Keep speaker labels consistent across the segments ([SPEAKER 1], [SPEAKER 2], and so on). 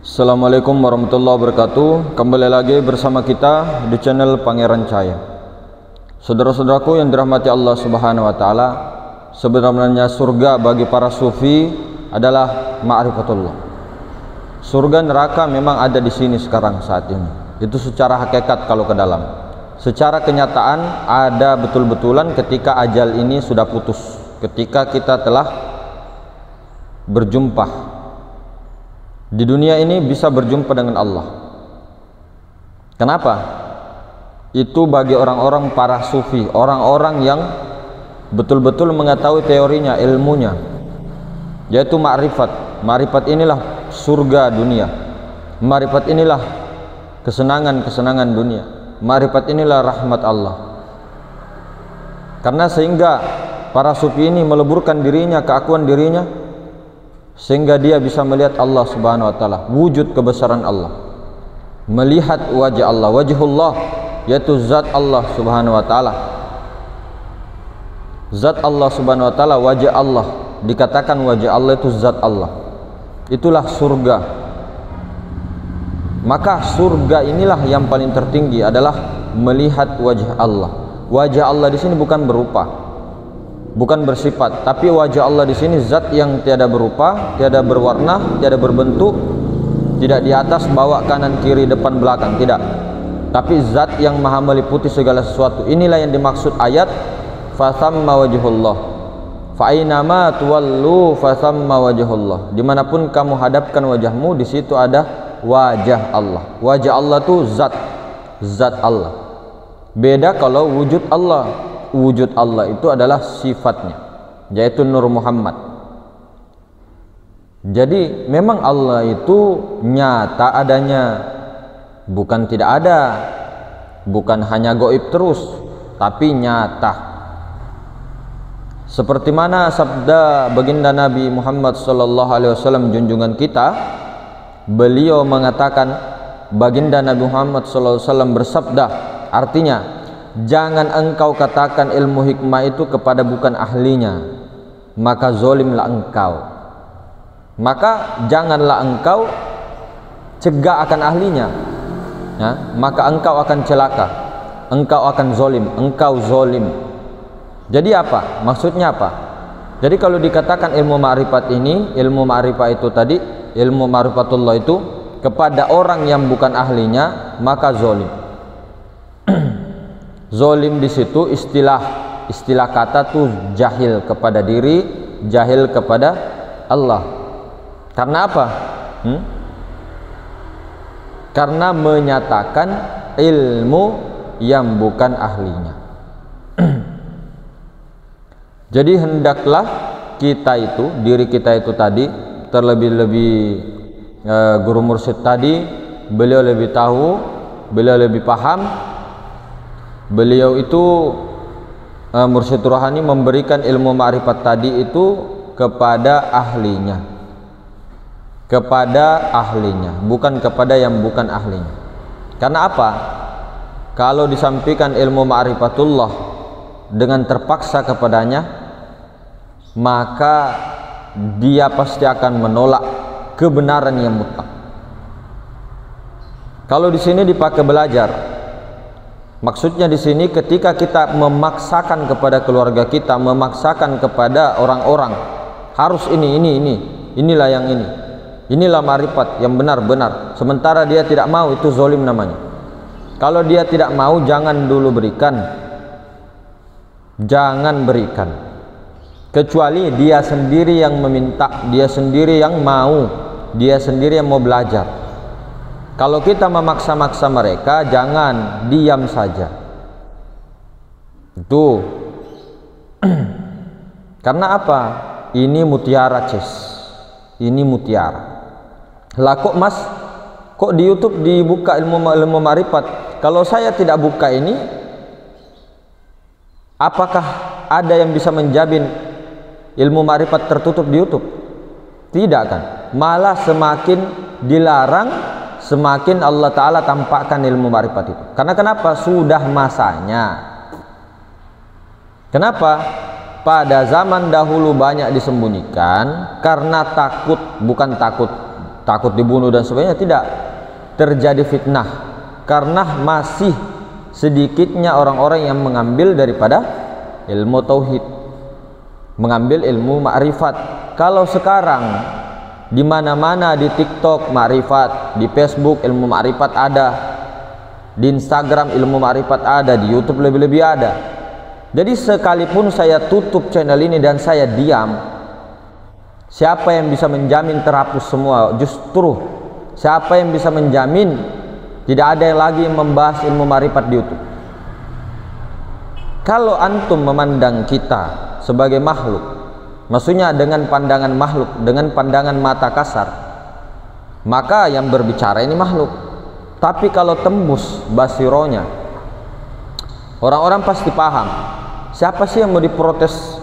[SPEAKER 1] Assalamualaikum warahmatullahi wabarakatuh. Kembali lagi bersama kita di channel Pangeran Cahaya. Saudara-saudaraku yang dirahmati Allah Subhanahu wa taala, sebenarnya surga bagi para sufi adalah ma'rifatullah. Surga neraka memang ada di sini sekarang saat ini. Itu secara hakikat kalau ke dalam. Secara kenyataan ada betul-betulan ketika ajal ini sudah putus, ketika kita telah berjumpa di dunia ini bisa berjumpa dengan Allah. Kenapa? Itu bagi orang-orang para sufi, orang-orang yang betul-betul mengetahui teorinya, ilmunya, yaitu ma'rifat. Ma'rifat inilah surga dunia. Ma'rifat inilah kesenangan-kesenangan dunia. Ma'rifat inilah rahmat Allah. Karena sehingga para sufi ini meleburkan dirinya, keakuan dirinya, sehingga dia bisa melihat Allah Subhanahu wa taala, wujud kebesaran Allah, melihat wajah Allah, wajhullah, yaitu zat Allah Subhanahu wa taala. Zat Allah Subhanahu wa taala, wajah Allah, dikatakan wajah Allah itu zat Allah. Itulah surga. Maka surga inilah yang paling tertinggi adalah melihat wajah Allah. Wajah Allah di sini bukan berupa, bukan bersifat, tapi wajah Allah di sini zat yang tiada berupa, tiada berwarna, tiada berbentuk, tidak di atas, bawah, kanan, kiri, depan, belakang, tidak. Tapi zat yang maha meliputi segala sesuatu. Inilah yang dimaksud ayat fasamma wajhullah. Fa ainama tuwallu fasamma wajhullah. Dimanapun kamu hadapkan wajahmu, di situ ada wajah Allah. Wajah Allah itu zat Allah. Beda kalau wujud Allah. Wujud Allah itu adalah sifatnya, yaitu Nur Muhammad. Jadi memang Allah itu nyata adanya, bukan tidak ada, bukan hanya gaib terus, tapi nyata. Seperti mana sabda baginda Nabi Muhammad sallallahu alaihi wasallam, junjungan kita, beliau mengatakan, baginda Nabi Muhammad sallallahu alaihi wasallam bersabda, artinya jangan engkau katakan ilmu hikmah itu kepada bukan ahlinya, maka zolimlah engkau. Maka janganlah engkau cegah akan ahlinya, ya, maka engkau akan celaka, engkau akan zolim, engkau zolim. Jadi apa? Maksudnya apa? Jadi kalau dikatakan ilmu ma'rifat ini, ilmu ma'rifat itu tadi, ilmu ma'rifatullah itu kepada orang yang bukan ahlinya, maka zolim. Zolim di situ istilah kata tuh jahil kepada diri, jahil kepada Allah. Karena apa? Karena menyatakan ilmu yang bukan ahlinya. Jadi hendaklah kita itu, diri kita itu tadi, terlebih-lebih guru mursyid tadi, beliau lebih tahu, beliau lebih paham. Beliau itu mursyid rohani memberikan ilmu ma'rifat tadi itu kepada ahlinya, bukan kepada yang bukan ahlinya. Karena apa? Kalau disampaikan ilmu ma'rifatullah dengan terpaksa kepadanya, maka dia pasti akan menolak kebenaran yang mutlak. Kalau di sini dipakai belajar, maksudnya di sini ketika kita memaksakan kepada keluarga kita, memaksakan kepada orang-orang harus inilah yang ini, inilah ma'rifat yang benar-benar, sementara dia tidak mau, itu zolim namanya. Kalau dia tidak mau, jangan dulu berikan, jangan berikan, kecuali dia sendiri yang meminta, dia sendiri yang mau, dia sendiri yang mau belajar. Kalau kita memaksa-maksa mereka, jangan, diam saja. Itu karena apa? Ini mutiara, ini mutiara. Lah kok mas, kok di YouTube dibuka ilmu ma'rifat? Kalau saya tidak buka ini, apakah ada yang bisa menjamin ilmu ma'rifat tertutup di YouTube? Tidak kan? Malah semakin dilarang, semakin Allah Ta'ala tampakkan ilmu ma'rifat itu. Karena kenapa? Sudah masanya. Kenapa? Pada zaman dahulu banyak disembunyikan karena takut, bukan takut takut dibunuh dan sebagainya, tidak. Terjadi fitnah karena masih sedikitnya orang-orang yang mengambil daripada ilmu tauhid, mengambil ilmu ma'rifat. Kalau sekarang di mana-mana, di TikTok ma'rifat, di Facebook ilmu ma'rifat ada, di Instagram ilmu ma'rifat ada, di YouTube lebih-lebih ada. Jadi sekalipun saya tutup channel ini dan saya diam, siapa yang bisa menjamin terhapus semua? Justru siapa yang bisa menjamin tidak ada yang lagi yang membahas ilmu ma'rifat di YouTube? Kalau antum memandang kita sebagai makhluk, maksudnya dengan pandangan makhluk, dengan pandangan mata kasar, maka yang berbicara ini makhluk. Tapi kalau tembus basironya, orang-orang pasti paham siapa sih yang mau diprotes.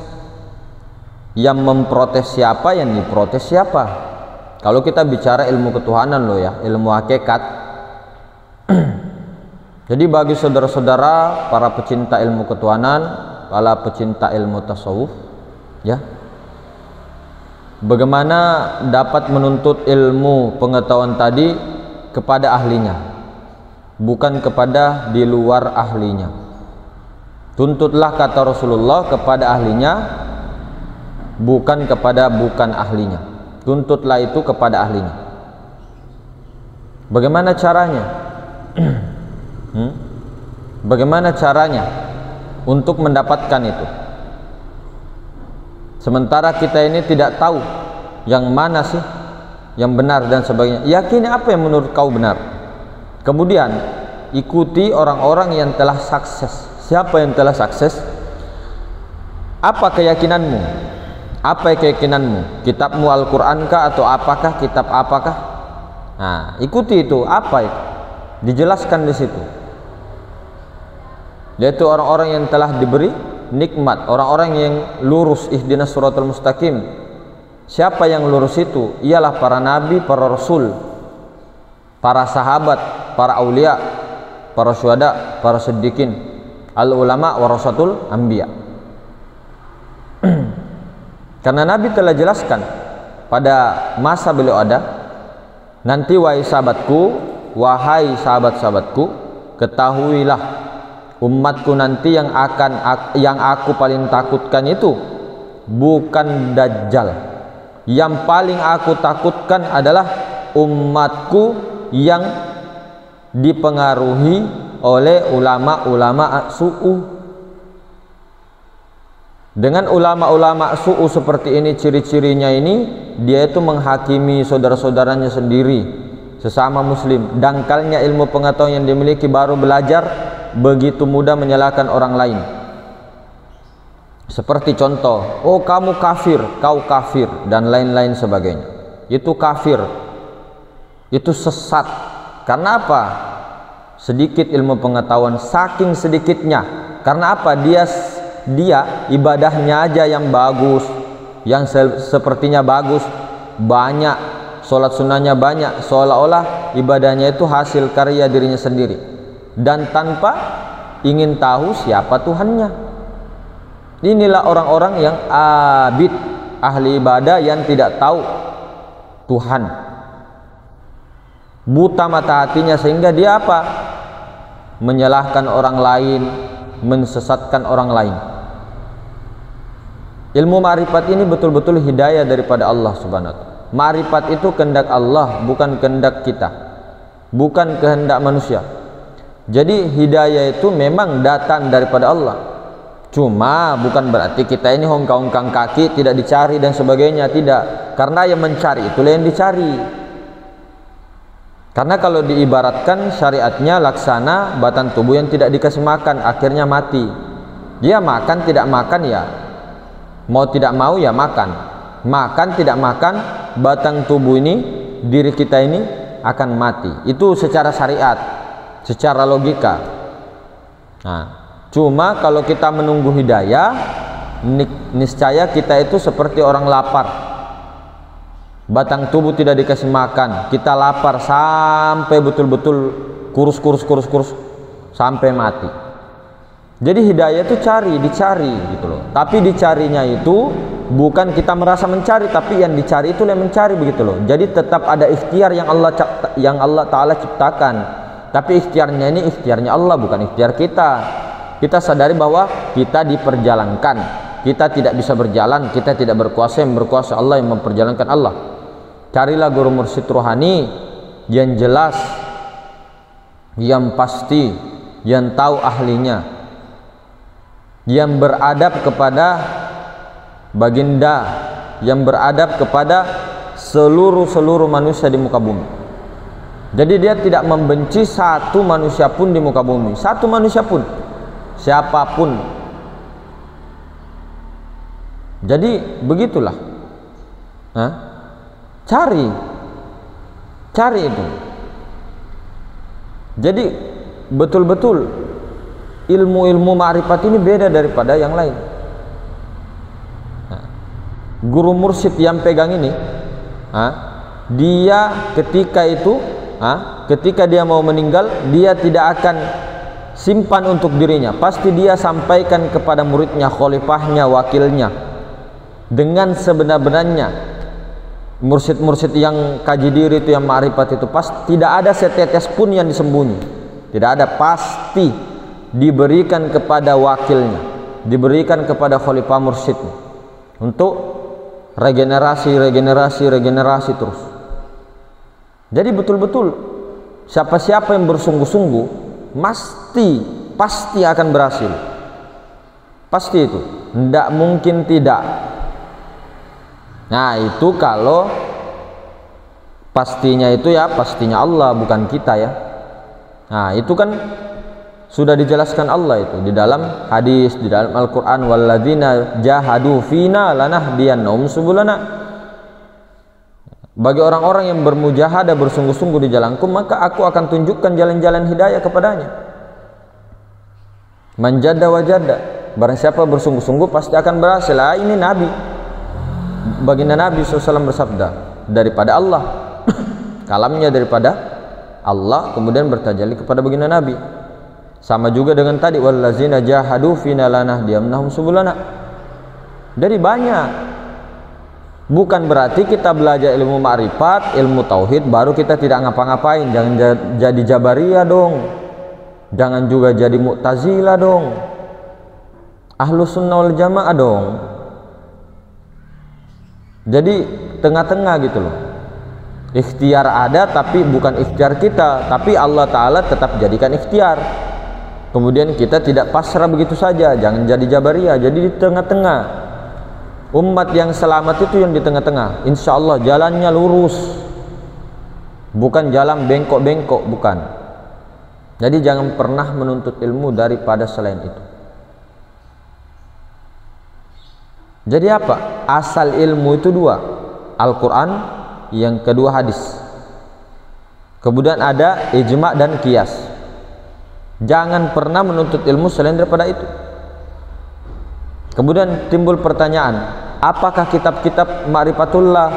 [SPEAKER 1] Yang memprotes siapa, yang diprotes siapa. Kalau kita bicara ilmu ketuhanan loh ya, ilmu hakikat. Jadi bagi saudara-saudara para pecinta ilmu ketuhanan, para pecinta ilmu tasawuf, ya, bagaimana dapat menuntut ilmu pengetahuan tadi kepada ahlinya, bukan kepada di luar ahlinya. Tuntutlah, kata Rasulullah, kepada ahlinya, bukan kepada bukan ahlinya. Tuntutlah itu kepada ahlinya. Bagaimana caranya? Bagaimana caranya untuk mendapatkan itu? Sementara kita ini tidak tahu yang mana sih yang benar dan sebagainya. Yakini apa yang menurut kau benar. Kemudian ikuti orang-orang yang telah sukses. Siapa yang telah sukses? Apa keyakinanmu? Apa keyakinanmu? Kitabmu Al-Quran kah atau apakah? Kitab apakah? Nah, ikuti itu. Apa itu? Dijelaskan di situ. Yaitu orang-orang yang telah diberi nikmat, orang-orang yang lurus, ihdinas siratal mustaqim. Siapa yang lurus itu? Ialah para nabi, para rasul, para sahabat, para aulia, para syuhada, para siddiqin, al ulama warasatul anbiya. Karena Nabi telah jelaskan pada masa beliau ada, nanti wahai sahabatku, wahai sahabat-sahabatku, ketahuilah umatku nanti yang aku paling takutkan itu bukan Dajjal. Yang paling aku takutkan adalah umatku yang dipengaruhi oleh ulama-ulama su'u. Dengan ulama-ulama su'u seperti ini, ciri-cirinya ini, dia itu menghakimi saudara-saudaranya sendiri, sesama muslim. Dangkalnya ilmu pengetahuan yang dimiliki, baru belajar, begitu mudah menyalahkan orang lain. Seperti contoh, oh kamu kafir, kau kafir, dan lain-lain sebagainya. Itu kafir, itu sesat. Karena apa? Sedikit ilmu pengetahuan, saking sedikitnya. Karena apa? Dia ibadahnya aja yang bagus, yang sepertinya bagus, banyak, sholat sunnahnya banyak, seolah-olah ibadahnya itu hasil karya dirinya sendiri, dan tanpa ingin tahu siapa Tuhannya. Inilah orang-orang yang abid, ahli ibadah yang tidak tahu Tuhan, buta mata hatinya, sehingga dia apa? Menyalahkan orang lain, mensesatkan orang lain. Ilmu ma'rifat ini betul-betul hidayah daripada Allah Subhanahu wa ta'ala. Ma'rifat itu kehendak Allah, bukan kehendak kita, bukan kehendak manusia. Jadi hidayah itu memang datang daripada Allah. Cuma bukan berarti kita ini hongkang-hongkang kaki, tidak dicari dan sebagainya, tidak. Karena yang mencari itulah yang dicari. Karena kalau diibaratkan syariatnya laksana batang tubuh yang tidak dikasih makan, akhirnya mati. Dia makan tidak makan ya, mau tidak mau ya makan. Makan tidak makan, batang tubuh ini, diri kita ini akan mati. Itu secara syariat, secara logika. Nah, cuma kalau kita menunggu hidayah, niscaya kita itu seperti orang lapar. Batang tubuh tidak dikasih makan, kita lapar sampai betul-betul kurus sampai mati. Jadi hidayah itu dicari gitu loh. Tapi dicarinya itu bukan kita merasa mencari, tapi yang dicari itu yang mencari, begitu loh. Jadi tetap ada ikhtiar yang Allah Ta'ala ciptakan, tapi ikhtiarnya ini ikhtiarnya Allah, bukan ikhtiar kita. Kita sadari bahwa kita diperjalankan, kita tidak bisa berjalan, kita tidak berkuasa, yang berkuasa Allah, yang memperjalankan Allah. Carilah guru mursyid rohani yang jelas, yang pasti, yang tahu ahlinya, yang beradab kepada baginda, yang beradab kepada seluruh manusia di muka bumi. Jadi dia tidak membenci satu manusia pun di muka bumi, satu manusia pun, siapapun. Jadi begitulah. Cari itu. Jadi betul-betul ilmu-ilmu ma'rifat ini beda daripada yang lain. Guru mursyid yang pegang ini, dia ketika itu, ketika dia mau meninggal, dia tidak akan simpan untuk dirinya, pasti dia sampaikan kepada muridnya, khalifahnya, wakilnya, dengan sebenar-benarnya. Mursyid-mursyid yang kaji diri itu, yang ma'rifat itu, pasti tidak ada setetes pun yang disembunyi, tidak ada, pasti diberikan kepada wakilnya, diberikan kepada khalifah mursyidnya untuk regenerasi terus. Jadi betul-betul siapa-siapa yang bersungguh-sungguh pasti akan berhasil, pasti itu, tidak mungkin tidak. Nah itu kalau pastinya itu ya pastinya Allah, bukan kita ya. Nah itu kan sudah dijelaskan Allah itu di dalam hadis, di dalam Al-Quran, walladzina jahadu fina lanahdiyannahum subulana. Bagi orang-orang yang bermujahadah, bersungguh-sungguh di jalanku, maka aku akan tunjukkan jalan-jalan hidayah kepadanya. Manjada wajada, barang siapa bersungguh-sungguh pasti akan berhasil. Ini Nabi, baginda Nabi SAW bersabda, daripada Allah kalamnya daripada Allah, kemudian bertajalli kepada baginda Nabi. Sama juga dengan tadi, wallazina jahadu fina lanahdiyannahum subulana. Dari banyak. Bukan berarti kita belajar ilmu ma'rifat, ilmu tauhid baru kita tidak ngapa-ngapain. Jangan jadi Jabariyah dong, jangan juga jadi Mu'tazilah dong, Ahlus Sunnah wal Jamaah dong. Jadi tengah-tengah gitu loh. Ikhtiar ada tapi bukan ikhtiar kita, tapi Allah Ta'ala tetap jadikan ikhtiar. Kemudian kita tidak pasrah begitu saja, jangan jadi Jabariyah, jadi di tengah-tengah. Umat yang selamat itu yang di tengah-tengah, insya Allah jalannya lurus, bukan jalan bengkok-bengkok, bukan. Jadi jangan pernah menuntut ilmu daripada selain itu. Jadi apa? Asal ilmu itu dua, Al-Quran, yang kedua hadis. Kemudian ada ijma' dan qiyas. Jangan pernah menuntut ilmu selain daripada itu. Kemudian timbul pertanyaan, apakah kitab-kitab ma'rifatullah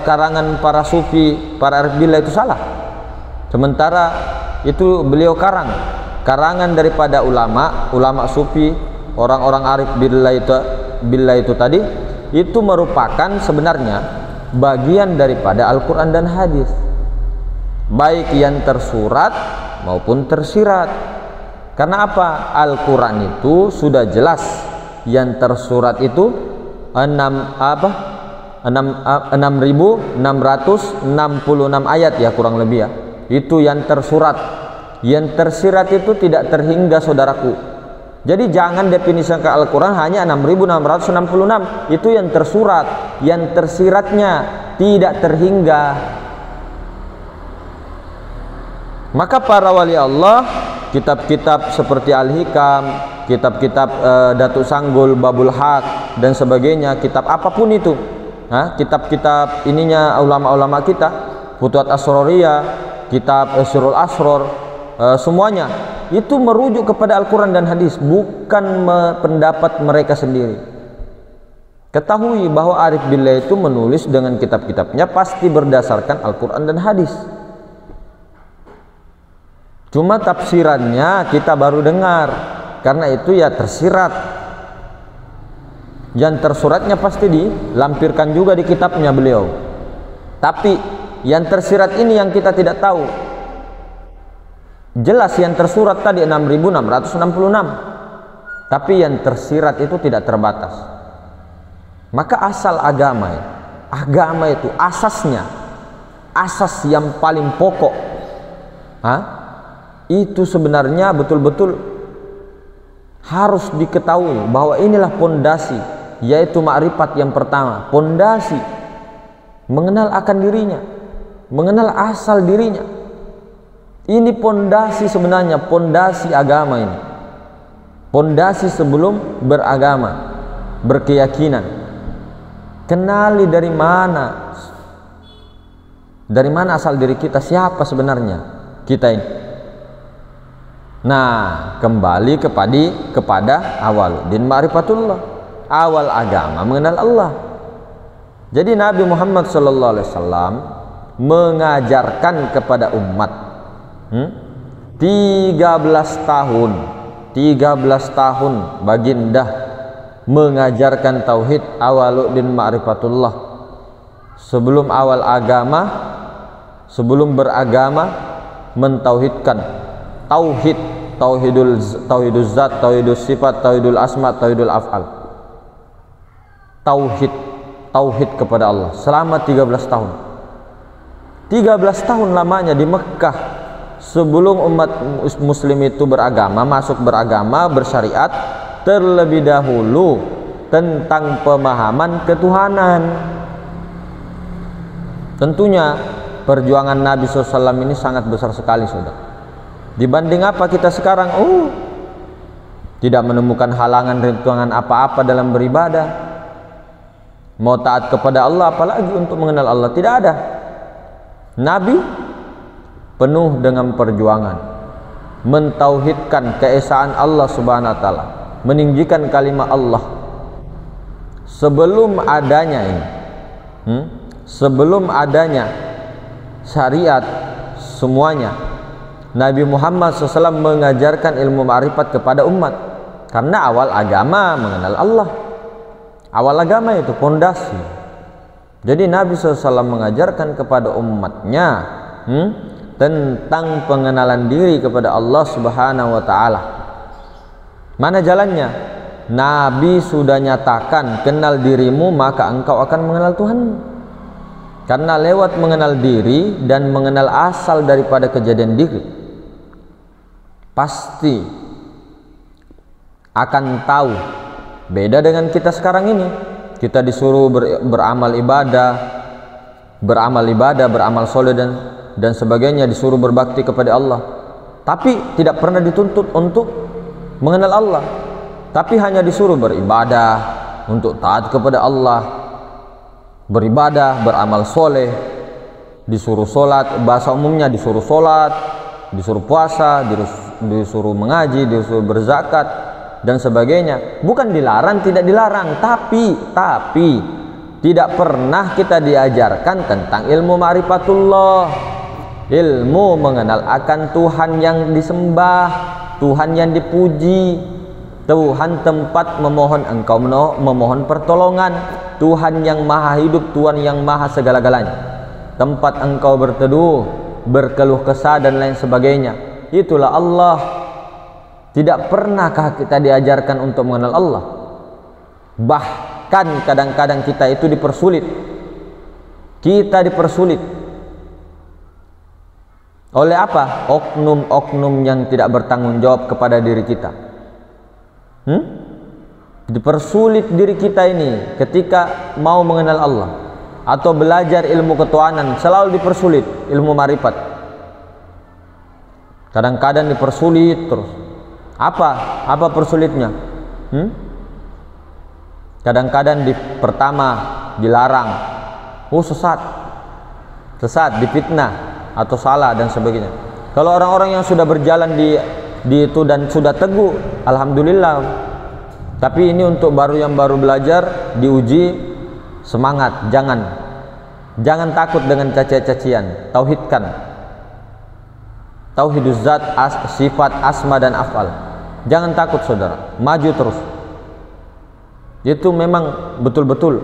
[SPEAKER 1] karangan para sufi, para arif billah itu salah? Sementara itu beliau karangan daripada ulama sufi, orang-orang arif billah itu tadi, itu merupakan sebenarnya bagian daripada Al-Quran dan hadis, baik yang tersurat maupun tersirat. Karena apa? Al-Quran itu sudah jelas, yang tersurat itu 6.666 ayat ya kurang lebih ya, itu yang tersurat. Yang tersirat itu tidak terhingga, saudaraku. Jadi jangan definisikan ke Al-Quran hanya 6.666, itu yang tersurat. Yang tersiratnya tidak terhingga. Maka para wali Allah, kitab-kitab seperti Al-Hikam, kitab-kitab Datuk Sanggul, Babul Haq dan sebagainya, kitab apapun itu, kitab-kitab ininya ulama-ulama kita, Futuhat Asroriyah, kitab Sirul Asror, semuanya itu merujuk kepada Al-Quran dan hadis, bukan pendapat mereka sendiri. Ketahui bahwa arif billah itu menulis dengan kitab-kitabnya pasti berdasarkan Al-Quran dan hadis. Cuma tafsirannya kita baru dengar, karena itu ya tersirat. Yang tersuratnya pasti dilampirkan juga di kitabnya beliau. Tapi yang tersirat ini yang kita tidak tahu. Jelas yang tersurat tadi 6.666. Tapi yang tersirat itu tidak terbatas. Maka asal agama itu asasnya, asas yang paling pokok, itu sebenarnya betul-betul harus diketahui bahwa inilah pondasi, yaitu ma'rifat yang pertama, pondasi mengenal akan dirinya, mengenal asal dirinya. Ini pondasi sebenarnya, pondasi agama ini, pondasi sebelum beragama, berkeyakinan. Kenali dari mana asal diri kita, siapa sebenarnya kita ini. Nah, kembali kepada awal din ma'rifatullah, awal agama mengenal Allah. Jadi Nabi Muhammad SAW mengajarkan kepada umat 13 tahun baginda mengajarkan tauhid, awaluddin ma'rifatullah. Sebelum awal agama, sebelum beragama, mentauhidkan tauhidul zat, tauhidul sifat, tauhidul asma, tauhidul af'al. Tauhid kepada Allah selama 13 tahun. 13 tahun lamanya di Mekah sebelum umat muslim itu beragama, masuk beragama, bersyariat, terlebih dahulu tentang pemahaman ketuhanan. Tentunya perjuangan Nabi SAW ini sangat besar sekali, saudara. Dibanding apa kita sekarang, tidak menemukan halangan, rintangan apa-apa dalam beribadah. Mau taat kepada Allah, apalagi untuk mengenal Allah, tidak ada. Nabi penuh dengan perjuangan, mentauhidkan keesaan Allah Subhanahu wa taala, meninggikan kalimat Allah. Sebelum adanya ini, sebelum adanya syariat semuanya, Nabi Muhammad SAW mengajarkan ilmu ma'rifat kepada umat, karena awal agama mengenal Allah. Awal agama itu pondasi. Jadi Nabi SAW mengajarkan kepada umatnya tentang pengenalan diri kepada Allah Subhanahu wa taala. Mana jalannya? Nabi sudah nyatakan, kenal dirimu maka engkau akan mengenal Tuhanmu. Karena lewat mengenal diri dan mengenal asal daripada kejadian diri, pasti akan tahu. Beda dengan kita sekarang ini, kita disuruh beramal ibadah, beramal soleh dan sebagainya, disuruh berbakti kepada Allah, tapi tidak pernah dituntut untuk mengenal Allah, tapi hanya disuruh beribadah untuk taat kepada Allah, beribadah, beramal soleh, disuruh sholat, bahasa umumnya disuruh sholat, disuruh puasa, disuruh mengaji, disuruh berzakat dan sebagainya. Bukan dilarang, tidak dilarang, tapi tidak pernah kita diajarkan tentang ilmu ma'rifatullah, ilmu mengenal akan Tuhan yang disembah, Tuhan yang dipuji, Tuhan tempat memohon engkau memohon pertolongan, Tuhan yang maha hidup, Tuhan yang maha segala-galanya, tempat engkau berteduh, berkeluh kesah dan lain sebagainya. Itulah Allah. Tidak pernahkah kita diajarkan untuk mengenal Allah? Bahkan kadang-kadang kita itu dipersulit. Kita dipersulit oleh apa? Oknum-oknum yang tidak bertanggung jawab kepada diri kita. Dipersulit diri kita ini ketika mau mengenal Allah atau belajar ilmu ketuhanan, selalu dipersulit ilmu marifat. Kadang-kadang dipersulit terus. Apa persulitnya? Kadang-kadang pertama dilarang, sesat, difitnah atau salah dan sebagainya. Kalau orang-orang yang sudah berjalan di itu dan sudah teguh, alhamdulillah. Tapi ini untuk yang baru belajar, diuji, semangat, jangan takut dengan cacian-cacian, tauhidkan. Tauhiduz zat, sifat, asma dan af'al. Jangan takut, saudara, maju terus. Itu memang betul-betul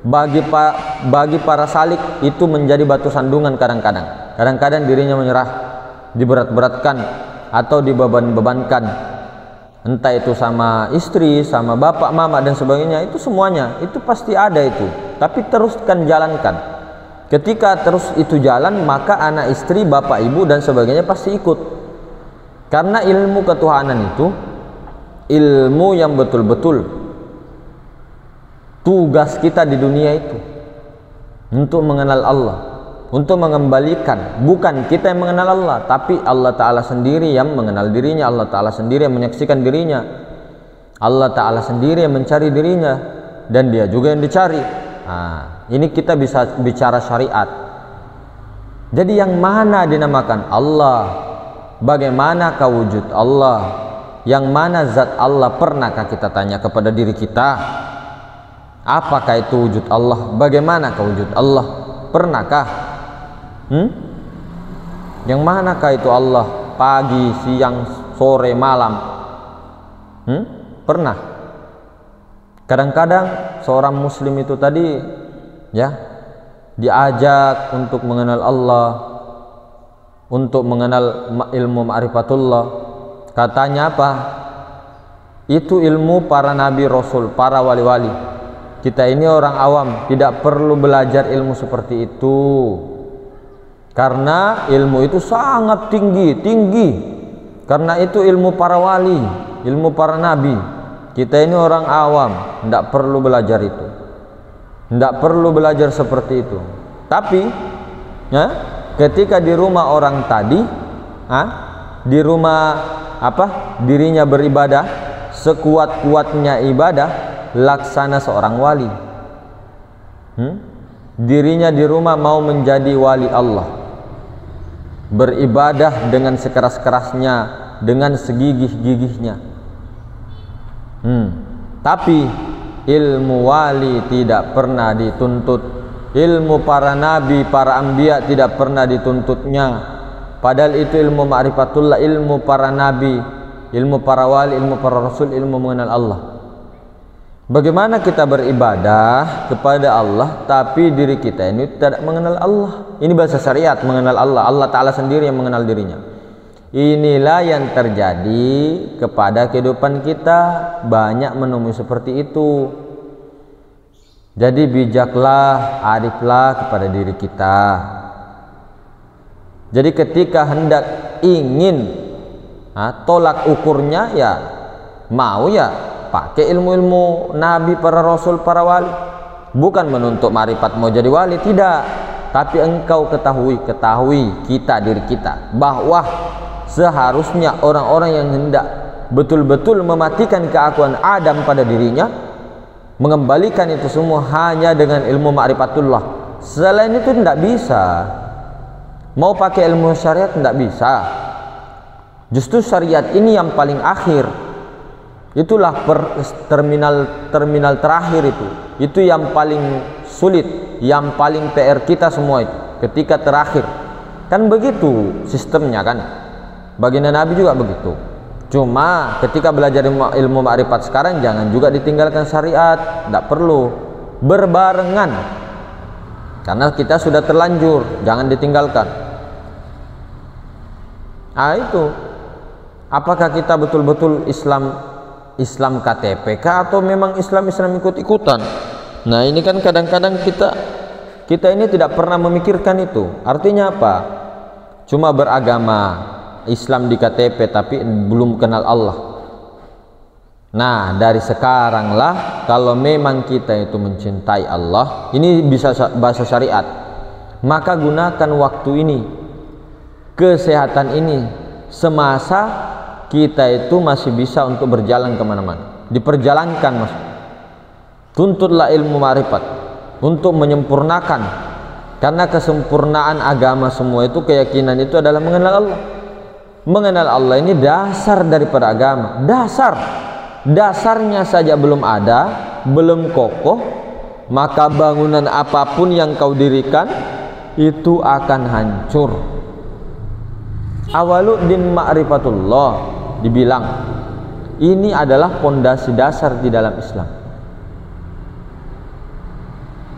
[SPEAKER 1] bagi para salik itu menjadi batu sandungan kadang-kadang. Kadang-kadang dirinya menyerah, diberat-beratkan atau dibeban-bebankan, entah itu sama istri, sama bapak, mama dan sebagainya. Itu semuanya itu pasti ada itu, tapi teruskan jalankan. Ketika terus itu jalan, maka anak, istri, bapak, ibu dan sebagainya pasti ikut. Karena ilmu ketuhanan itu ilmu yang betul-betul tugas kita di dunia itu untuk mengenal Allah, untuk mengembalikan. Bukan kita yang mengenal Allah, tapi Allah Ta'ala sendiri yang mengenal dirinya. Allah Ta'ala sendiri yang menyaksikan dirinya. Allah Ta'ala sendiri yang mencari dirinya, dan dia juga yang dicari. Nah, ini kita bisa bicara syariat. Jadi yang mana dinamakan Allah? Bagaimanakah wujud Allah? Yang mana zat Allah? Pernahkah kita tanya kepada diri kita? Apakah itu wujud Allah? Bagaimanakah wujud Allah? Pernahkah? Yang manakah itu Allah? Pagi, siang, sore, malam? Pernah? Kadang-kadang seorang muslim itu tadi ya diajak untuk mengenal Allah, untuk mengenal ilmu ma'rifatullah. Katanya apa? Itu ilmu para nabi, rasul, para wali-wali. Kita ini orang awam tidak perlu belajar ilmu seperti itu, karena ilmu itu sangat tinggi. Karena itu ilmu para wali, ilmu para nabi. Kita ini orang awam tidak perlu belajar itu, tidak perlu belajar seperti itu. Tapi ya, ketika di rumah orang tadi, di rumah dirinya beribadah sekuat-kuatnya ibadah, laksana seorang wali. Dirinya di rumah mau menjadi wali Allah, beribadah dengan sekeras-kerasnya, dengan segigih-gigihnya. Tapi ilmu wali tidak pernah dituntut, ilmu para nabi, para anbiya tidak pernah dituntutnya. Padahal itu ilmu ma'rifatullah, ilmu para nabi, ilmu para wali, ilmu para rasul, ilmu mengenal Allah. Bagaimana kita beribadah kepada Allah tapi diri kita ini tidak mengenal Allah? Ini bahasa syariat, mengenal Allah. Allah Ta'ala sendiri yang mengenal dirinya. Inilah yang terjadi kepada kehidupan kita, banyak menemui seperti itu. Jadi bijaklah, ariflah kepada diri kita. Jadi ketika hendak ingin tolak ukurnya, ya mau ya pakai ilmu-ilmu nabi, para rasul, para wali. Bukan menuntut marifat mau jadi wali, tidak. Tapi engkau ketahui kita, diri kita, bahwa seharusnya orang-orang yang hendak betul-betul mematikan keakuan Adam pada dirinya, mengembalikan itu semua hanya dengan ilmu ma'rifatullah. Selain itu tidak bisa. Mau pakai ilmu syariat tidak bisa. Justru syariat ini yang paling akhir. Itulah terminal terakhir itu. Itu yang paling sulit, yang paling PR kita semua itu. Ketika terakhir. Kan begitu sistemnya kan. Baginda Nabi juga begitu. Cuma ketika belajar ilmu ma'rifat sekarang, jangan juga ditinggalkan syariat. Tidak perlu. Berbarengan. Karena kita sudah terlanjur, jangan ditinggalkan. Nah itu. Apakah kita betul-betul Islam KTP atau memang Islam ikut-ikutan? Nah ini kan kadang-kadang kita ini tidak pernah memikirkan itu. Artinya apa? Cuma beragama Islam di KTP tapi belum kenal Allah. Nah dari sekaranglah, kalau memang kita itu mencintai Allah, ini bisa bahasa syariat, maka gunakan waktu ini, kesehatan ini, semasa kita itu masih bisa untuk berjalan kemana-mana, diperjalankan mas. Tuntutlah ilmu ma'rifat untuk menyempurnakan, karena kesempurnaan agama semua itu, keyakinan itu adalah mengenal Allah. Mengenal Allah ini dasar daripada agama. Dasarnya saja belum ada, belum kokoh, maka bangunan apapun yang kau dirikan itu akan hancur. Awaluddin ma'rifatullah dibilang ini adalah pondasi dasar di dalam Islam.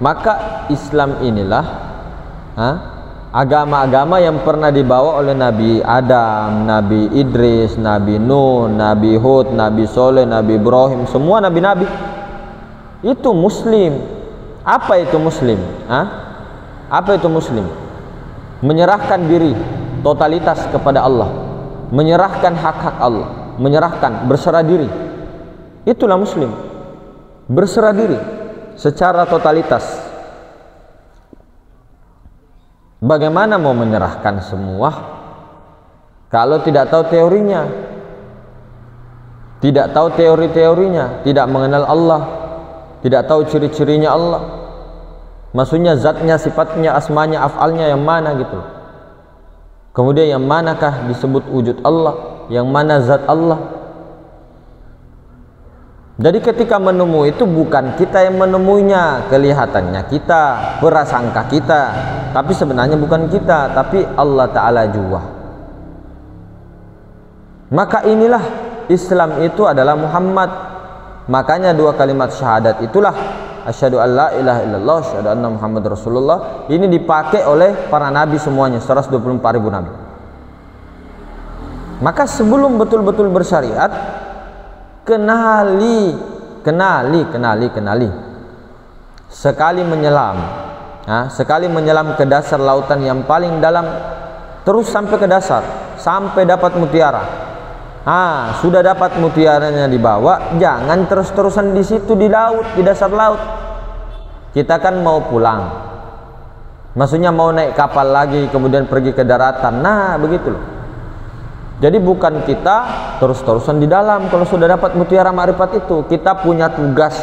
[SPEAKER 1] Maka Islam inilah agama-agama yang pernah dibawa oleh Nabi Adam, Nabi Idris, Nabi Nuh, Nabi Hud, Nabi Soleh, Nabi Ibrahim, semua nabi-nabi itu Muslim. Apa itu Muslim? Apa itu Muslim? Menyerahkan diri totalitas kepada Allah, menyerahkan hak-hak Allah, menyerahkan, berserah diri. Itulah Muslim, berserah diri secara totalitas. Bagaimana mau menyerahkan semua kalau tidak tahu teorinya, tidak tahu teori-teorinya, tidak mengenal Allah, tidak tahu ciri-cirinya Allah, maksudnya zatnya, sifatnya, asmanya, af'alnya yang mana gitu. Kemudian yang manakah disebut wujud Allah, yang mana zat Allah. Jadi ketika menemui itu bukan kita yang menemuinya, kelihatannya kita, prasangka kita, tapi sebenarnya bukan kita, tapi Allah Ta'ala jua. Maka inilah Islam itu adalah Muhammad. Makanya dua kalimat syahadat itulah asyhadu an la ilaha illallah, asyhadu anna Muhammad Rasulullah, ini dipakai oleh para nabi semuanya, 124.000 nabi. Maka sebelum betul-betul bersyariat, kenali. Sekali menyelam, sekali menyelam ke dasar lautan yang paling dalam, terus sampai ke dasar, sampai dapat mutiara. Sudah dapat mutiaranya dibawa, jangan terus-terusan di situ di laut, di dasar laut. Kita kan mau pulang, maksudnya mau naik kapal lagi, kemudian pergi ke daratan. Nah, begitu loh. Jadi bukan kita terus-terusan di dalam. Kalau sudah dapat mutiara ma'rifat itu, kita punya tugas.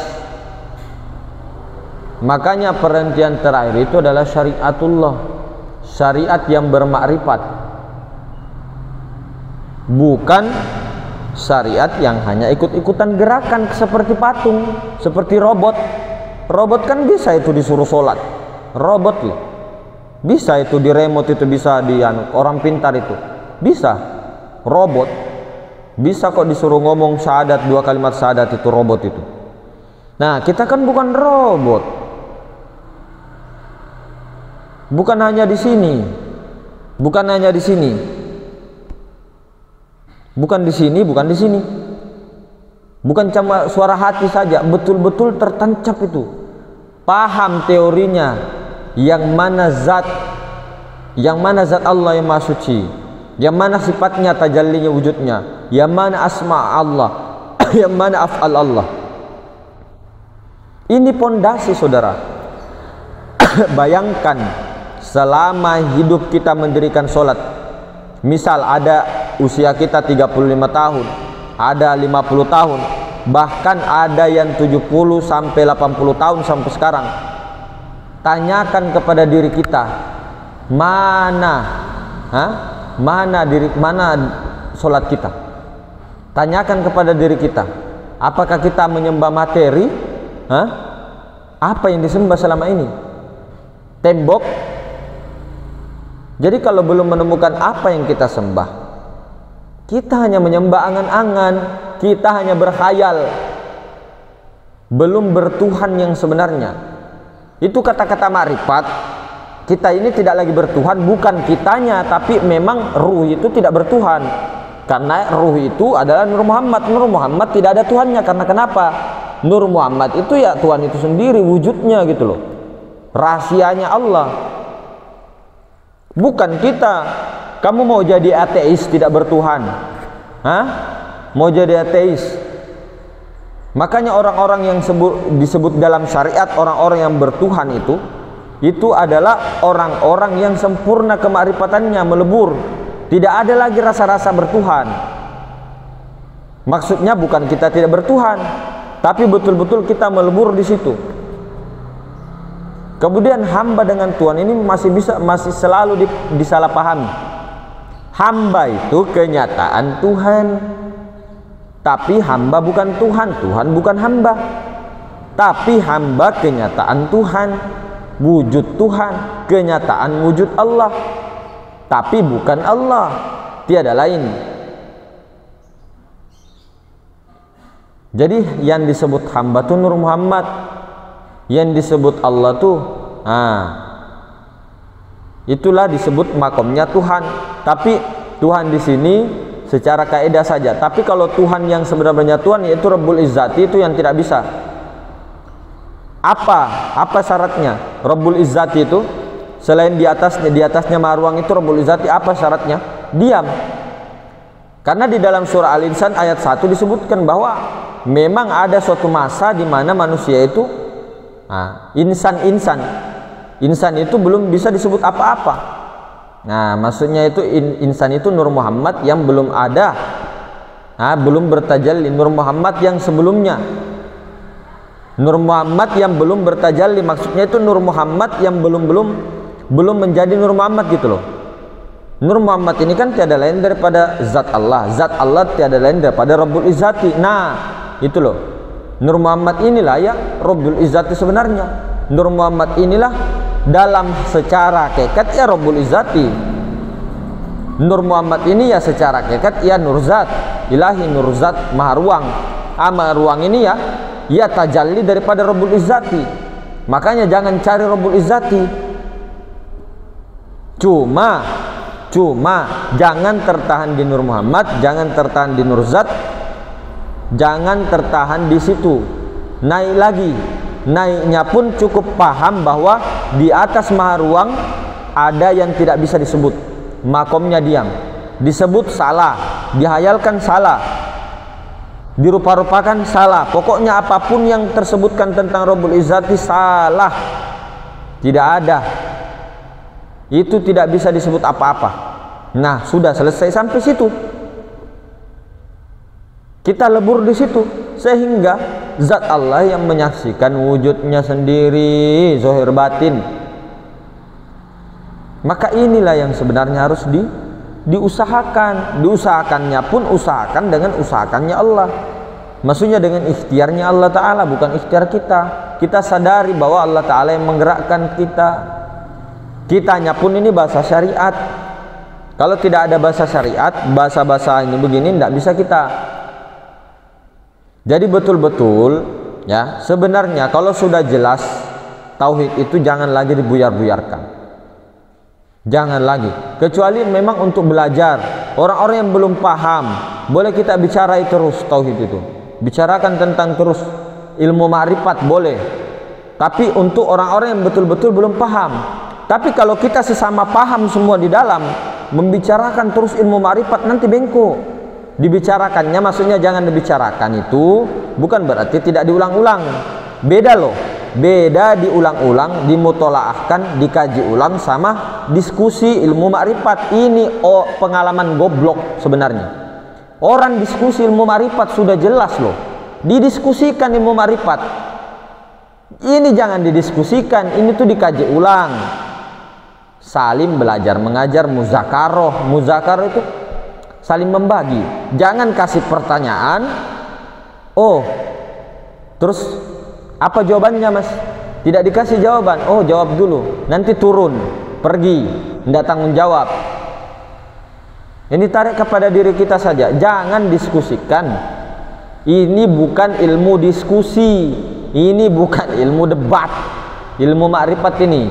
[SPEAKER 1] Makanya perhentian terakhir itu adalah syariatullah, syariat yang bermakrifat, bukan syariat yang hanya ikut-ikutan gerakan seperti patung, seperti robot. Robot kan bisa itu disuruh sholat, robot loh. Bisa itu di remote, itu bisa di orang pintar itu bisa. Robot bisa kok disuruh ngomong syahadat, dua kalimat syahadat itu robot itu. Nah, kita kan bukan robot. Bukan hanya di sini. Bukan hanya di sini. Bukan di sini, bukan di sini. Bukan cuma suara hati saja, betul-betul tertancap itu. Paham teorinya, yang mana zat Allah yang Maha Suci, yang mana sifatnya, tajallinya, wujudnya, yang mana asma Allah, yang mana af'al Allah. Ini pondasi, saudara. Bayangkan selama hidup kita mendirikan sholat, misal ada usia kita 35 tahun, ada 50 tahun, bahkan ada yang 70 sampai 80 tahun sampai sekarang. Tanyakan kepada diri kita, mana sholat kita. Tanyakan kepada diri kita, apakah kita menyembah materi? Apa yang disembah selama ini? Tembok? Jadi kalau belum menemukan apa yang kita sembah, kita hanya menyembah angan-angan, kita hanya berkhayal, belum bertuhan yang sebenarnya. Itu kata-kata makrifat. Kita ini tidak lagi bertuhan, bukan kitanya, tapi memang ruh itu tidak bertuhan. Karena ruh itu adalah Nur Muhammad. Nur Muhammad tidak ada Tuhannya. Karena kenapa? Nur Muhammad itu ya Tuhan itu sendiri, wujudnya gitu loh. Rahasianya Allah. Bukan kita. Kamu mau jadi ateis tidak bertuhan? Mau jadi ateis? Makanya orang-orang yang disebut dalam syariat orang-orang yang bertuhan itu adalah orang-orang yang sempurna kemakrifatannya, melebur, tidak ada lagi rasa-rasa bertuhan. Maksudnya bukan kita tidak bertuhan, tapi betul-betul kita melebur di situ. Kemudian hamba dengan Tuhan ini masih selalu disalahpahami. Hamba itu kenyataan Tuhan, tapi hamba bukan Tuhan, Tuhan bukan hamba. Tapi hamba kenyataan Tuhan, wujud Tuhan, kenyataan wujud Allah, tapi bukan Allah, tiada lain. Jadi yang disebut hamba itu Nur Muhammad, yang disebut Allah tuh, itulah disebut makomnya Tuhan. Tapi Tuhan di sini secara kaidah saja. Tapi kalau Tuhan yang sebenarnya Tuhan, yaitu Rabbul Izzati, itu yang tidak bisa. Apa syaratnya? Rabbul Izzati itu selain di atasnya Maha Ruang itu Rabbul Izzati, apa syaratnya? Diam. Karena di dalam surah Al-Insan ayat 1 disebutkan bahwa memang ada suatu masa di mana manusia itu insan itu belum bisa disebut apa-apa. Nah, maksudnya itu insan itu Nur Muhammad yang belum ada, belum bertajalli. Nur Muhammad yang sebelumnya, Nur Muhammad yang belum bertajalli, maksudnya itu Nur Muhammad yang belum menjadi Nur Muhammad gitu loh. Nur Muhammad ini kan tiada lain daripada zat Allah. Zat Allah tiada lain daripada Rabbul Izzati. Nah, itu loh. Nur Muhammad inilah ya Rabbul Izzati sebenarnya. Nur Muhammad inilah dalam secara hakikat ya Rabbul Izzati. Nur Muhammad ini ya secara hakikat ya Nur Zat, Ilahi Nur Zat Maha Ruang. Maha Ruang ini ya tajalli daripada Rabbul Izzati. Makanya jangan cari Rabbul Izzati. Cuma jangan tertahan di Nur Muhammad, jangan tertahan di Nur Zat, jangan tertahan di situ. Naik lagi. Naiknya pun cukup paham bahwa di atas Maha Ruang ada yang tidak bisa disebut. Makomnya diam. Disebut salah, dihayalkan salah, dirupa-rupakan salah. Pokoknya apapun yang tersebutkan tentang Rabbul Izzati salah. Tidak ada. Itu tidak bisa disebut apa-apa. Nah, sudah selesai sampai situ. Kita lebur di situ sehingga zat Allah yang menyaksikan wujudnya sendiri, zahir batin. Maka inilah yang sebenarnya harus diusahakan. Diusahakannya pun usahakan dengan usahakannya Allah. Maksudnya dengan ikhtiarnya Allah Ta'ala, bukan ikhtiar kita. Kita sadari bahwa Allah Ta'ala yang menggerakkan kita. Kitanya pun ini bahasa syariat. Kalau tidak ada bahasa syariat, bahasa-bahasa ini begini tidak bisa kita. Jadi betul-betul ya, sebenarnya kalau sudah jelas tauhid itu jangan lagi dibuyar-buyarkan. Jangan lagi. Kecuali memang untuk belajar. Orang-orang yang belum paham, boleh kita bicarai terus tauhid itu. Bicarakan tentang terus ilmu ma'rifat boleh. Tapi untuk orang-orang yang betul-betul belum paham. Tapi kalau kita sesama paham semua di dalam, membicarakan terus ilmu ma'rifat nanti bengkok. Dibicarakannya maksudnya jangan dibicarakan itu bukan berarti tidak diulang-ulang. Beda loh. Beda diulang-ulang, dimutolaahkan, dikaji ulang sama diskusi ilmu ma'rifat. Ini pengalaman goblok sebenarnya. Orang diskusi ilmu ma'rifat sudah jelas loh. Didiskusikan ilmu ma'rifat. Ini jangan didiskusikan, ini tuh dikaji ulang. Saling belajar mengajar, muzakaroh. Muzakaroh itu saling membagi. Jangan kasih pertanyaan, oh terus apa jawabannya mas? Tidak dikasih jawaban. Oh jawab dulu, nanti turun, pergi, tidak tanggung jawab. Ini tarik kepada diri kita saja. Jangan diskusikan. Ini bukan ilmu diskusi, ini bukan ilmu debat, ilmu ma'rifat ini.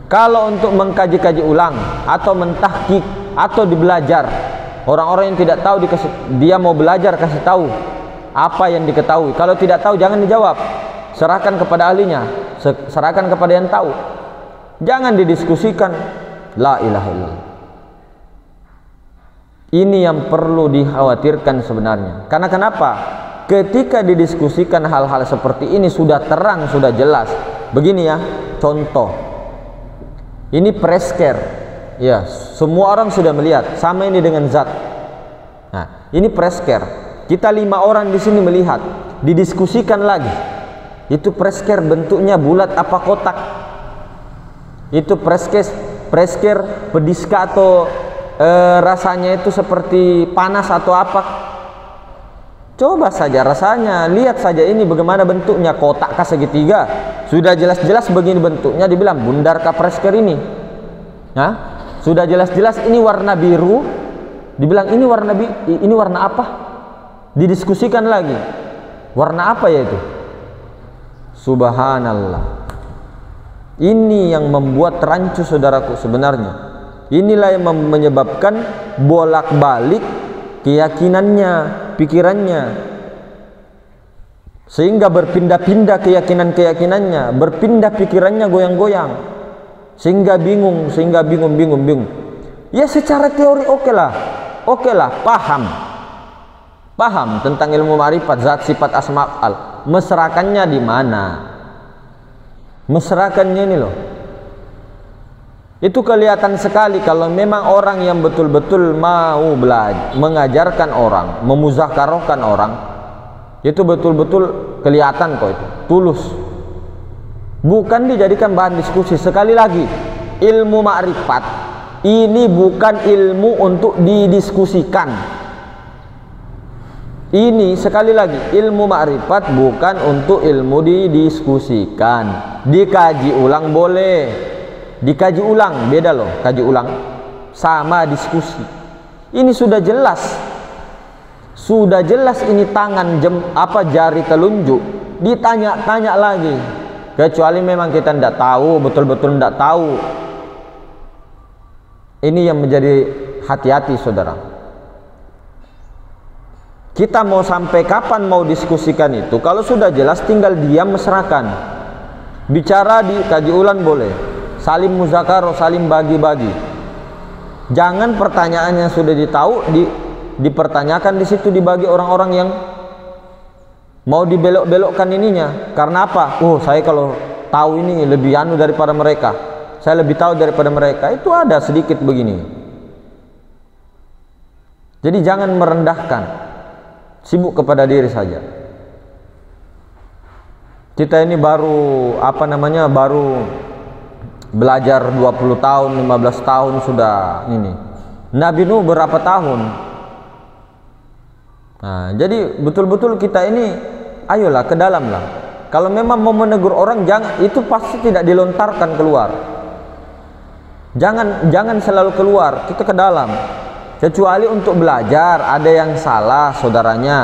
[SPEAKER 1] Kalau untuk mengkaji-kaji ulang atau mentahqiq atau dibelajar, orang-orang yang tidak tahu dia mau belajar, kasih tahu apa yang diketahui. Kalau tidak tahu jangan dijawab, serahkan kepada ahlinya, serahkan kepada yang tahu. Jangan didiskusikan. La ilaha illallah. Ini yang perlu dikhawatirkan sebenarnya. Karena kenapa? Ketika didiskusikan hal-hal seperti ini sudah terang, sudah jelas. Begini ya, contoh. Ini presker, ya semua orang sudah melihat. Sama ini dengan zat. Nah, ini presker. Kita 5 orang di sini melihat, didiskusikan lagi. Itu presker bentuknya bulat apa kotak? Itu presker pediska atau rasanya itu seperti panas atau apa? Coba saja rasanya, lihat saja ini bagaimana bentuknya, kotak kah segitiga? Sudah jelas-jelas begini bentuknya, dibilang bundar kah presker ini? Sudah jelas-jelas ini warna biru, dibilang ini warna apa? Didiskusikan lagi. Warna apa ya itu? Subhanallah. Ini yang membuat rancu saudaraku sebenarnya. Inilah yang menyebabkan bolak-balik keyakinannya, pikirannya, sehingga berpindah-pindah keyakinan-keyakinannya, berpindah pikirannya goyang-goyang, sehingga bingung. Ya secara teori oke lah, paham tentang ilmu ma'rifat, zat, sifat, asma, af'al. Mesrakannya di mana? Mesrakannya ini loh. Itu kelihatan sekali kalau memang orang yang betul-betul mau belajar, mengajarkan orang, memuzakarohkan orang, itu betul-betul kelihatan kok itu, tulus. Bukan dijadikan bahan diskusi. Sekali lagi, ilmu ma'rifat ini bukan ilmu untuk didiskusikan. Ini sekali lagi, ilmu ma'rifat bukan untuk ilmu didiskusikan. Dikaji ulang boleh, dikaji ulang, beda loh kaji ulang sama diskusi. Ini sudah jelas ini tangan jari telunjuk, ditanya-tanya lagi, kecuali memang kita tidak tahu, betul-betul tidak tahu. Ini yang menjadi hati-hati saudara. Kita mau sampai kapan mau diskusikan itu? Kalau sudah jelas tinggal diam, mesrakan. Bicara dikaji ulang boleh, saling muzakarah, saling bagi-bagi. Jangan pertanyaan yang sudah ditahu dipertanyakan di situ, dibagi orang-orang yang mau dibelok-belokkan ininya. Karena apa? Oh, saya kalau tahu ini lebih anu daripada mereka, saya lebih tahu daripada mereka. Itu ada sedikit begini. Jadi jangan merendahkan, sibuk kepada diri saja. Kita ini baru baru belajar 20 tahun, 15 tahun sudah ini. Nabi Nuh berapa tahun? Nah, jadi betul-betul kita ini ayolah ke dalam lah. Kalau memang mau menegur orang, jangan, itu pasti tidak dilontarkan keluar. Jangan selalu keluar, kita ke dalam. Kecuali untuk belajar, ada yang salah saudaranya,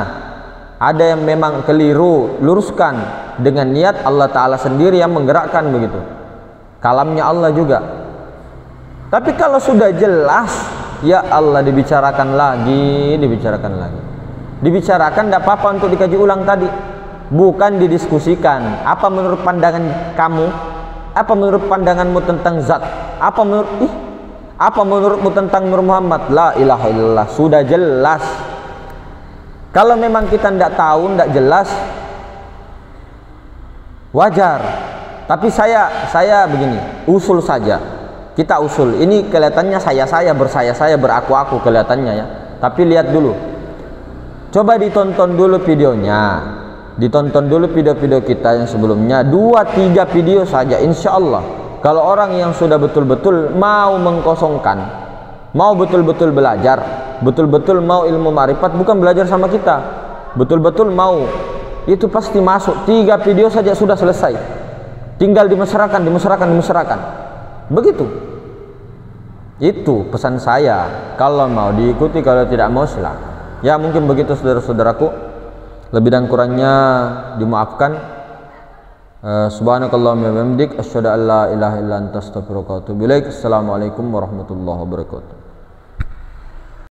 [SPEAKER 1] ada yang memang keliru, luruskan dengan niat Allah Ta'ala sendiri yang menggerakkan begitu. Kalamnya Allah juga. Tapi kalau sudah jelas, ya Allah, dibicarakan lagi. Dibicarakan, tidak apa-apa untuk dikaji ulang tadi. Bukan didiskusikan. Apa menurut pandangan kamu? Apa menurut pandanganmu tentang zat? Apa menurutmu tentang Nur Muhammad? La ilaha illallah. Sudah jelas. Kalau memang kita tidak tahu, tidak jelas, wajar. Tapi saya begini, usul saja. Kita usul. Ini kelihatannya saya beraku-aku kelihatannya ya. Tapi lihat dulu. Coba ditonton dulu videonya. Ditonton dulu video-video kita yang sebelumnya. 2-3 video saja, insya Allah. Kalau orang yang sudah betul-betul mau mengkosongkan, mau betul-betul belajar, betul-betul mau ilmu ma'rifat, bukan belajar sama kita, betul-betul mau, itu pasti masuk. 3 video saja sudah selesai. Tinggal dimasyarakatkan. Begitu. Itu pesan saya. Kalau mau diikuti, kalau tidak mau silakan. Ya mungkin begitu saudara-saudaraku. Lebih dan kurangnya dimaafkan. Subhanakallahumma wa bihamdik asyhadu an la ilaha illa anta astaghfiruka wa atubu ilaik. Assalamualaikum warahmatullahi wabarakatuh.